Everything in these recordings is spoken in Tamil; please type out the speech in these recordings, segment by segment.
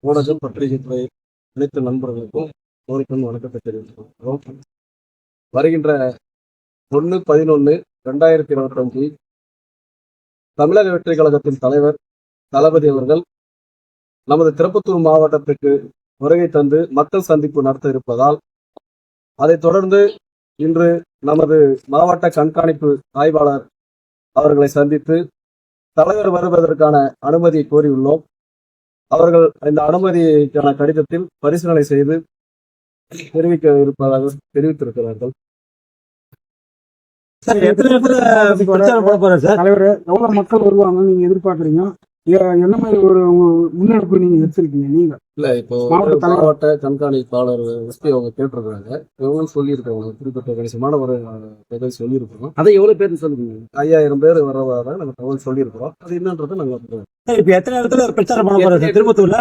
ஊடகம் பத்திரிகை துறை அனைத்து நண்பர்களுக்கும் முதற்கண் வணக்கத்தை தெரிவித்துள்ளோம். வருகின்ற 1/11/2025 தமிழக வெற்றி கழகத்தின் தலைவர் தளபதி அவர்கள் நமது திருப்பத்தூர் மாவட்டத்துக்கு வருகை தந்து மக்கள் சந்திப்பு நடத்த இருப்பதால் அதைத் தொடர்ந்து இன்று நமது மாவட்ட கண்காணிப்பு ஆய்வாளர் அவர்களை சந்தித்து தலைவர் வருவதற்கான அனுமதியை கோரியுள்ளோம். அவர்கள் இந்த அனுமதிக்கான கடிதத்தில் பரிசீலனை செய்து தெரிவிக்க இருப்பதாக தெரிவித்திருக்கிறார்கள். தலைவர் எவ்வளவு மக்கள் வருவாங்க நீங்க எதிர்பார்க்குறீங்க? என்ன மாதிரி ஒரு முன்னெடுப்பு நீங்க எடுத்திருக்கீங்க? நீங்க இல்ல இப்போ மாவட்ட கண்காணிப்பாளர் எஸ்பி அவங்க கேட்டிருக்காங்க. இவங்களும் சொல்லியிருக்காங்க, குறிப்பிட்ட கணிசமான ஒரு தொகை சொல்லியிருக்கிறோம். அதை எவ்வளவு பேர் சொல்லுங்க? 5000 பேர் வர்றதாக நாங்க தகவல் சொல்லியிருக்கிறோம். அது என்னன்றது நாங்க இப்ப எத்தனை இடத்துல பிரச்சாரம் பண்ண போறோம் திருப்பத்தூர்ல?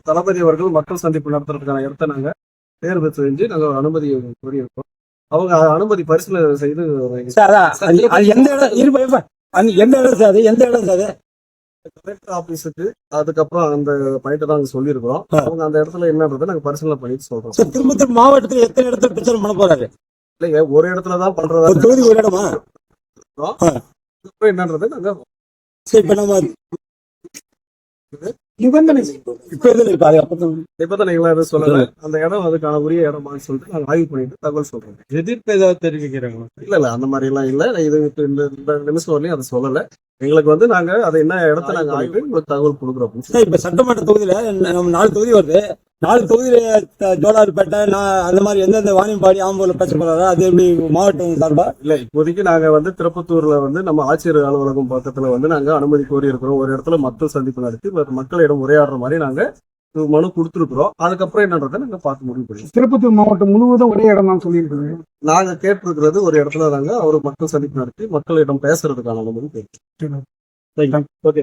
தளபதி அவர்கள் மக்கள் சந்திப்பு நடத்துறதுக்கான இடத்த நாங்க தேர்வு செஞ்சு நாங்க அனுமதி கோரியிருக்கோம். அவங்க அனுமதி பரிசீலனை செய்து கலெக்டர் ஆபீஸுக்கு அதுக்கப்புறம் அந்த பாயிண்ட் தான் சொல்லியிருக்கிறோம். அவங்க அந்த இடத்துல என்னன்றதை நாங்க பரிசீலனை பண்ணிட்டு சொல்றோம். திருப்பத்தூர் மாவட்டத்தில் எத்தனை இடத்துல பிரச்சாரம் பண்ண போறாரு? இல்லைங்க, ஒரு இடத்துலதான் பண்றதா தொகுதி ஒரு இடமா என்னன்றதை நாங்க நிபந்தனைகள் எதுவும் சொல்லல. அந்த இடம் அதுக்கான உரிய இடமான்னு சொல்லிட்டு நாங்க ஆய்வு பண்ணிட்டு தகவல் சொல்றோம். எதிர்ப்பு ஏதாவது தெரிவிக்கிறாங்க? இல்ல அந்த மாதிரி எல்லாம் இல்ல. இது இந்த நிமிஷம் வரலையும் அதை சொல்லல. எங்களுக்கு நாங்க அதை என்ன இடத்த நாங்க ஆய்வு உங்களுக்கு தகவல் கொடுக்குறோம். இப்ப சட்டமன்ற தொகுதியில நம்ம 4 தொகுதி வருது. 4 தொகுதியில ஜோலார்பேட்டை அந்த மாதிரி எந்தெந்த வாணியம்பாடி ஆம்பூர்ல பேச போறாரா? அது எப்படி மாவட்டம் சார்பா? இல்ல, இப்போதைக்கு நாங்க திருப்பத்தூர்ல நம்ம ஆட்சியர் அலுவலகம் பக்கத்துல நாங்க அனுமதி கோரி இருக்கிறோம். ஒரு இடத்துல மக்கள் சந்திப்பு நடத்தி மக்களிடம் உரையாடுற மாதிரி நாங்க மனு கொடுத்துருக்கிறோம். அதுக்கப்புறம் என்னன்றதை நாங்க பார்த்து முடிவு பண்ணி திருப்பத்தூர் மாவட்டம் முழுவதும் ஒரே இடம் தான் சொல்லியிருக்கோம். நாங்க கேட்டிருக்கிறது ஒரு இடத்துல தாங்க அவர் மக்கள் சந்திப்பு நடத்தி மக்களிடம் பேசுறதுக்கான அனுமதி கேட்டு.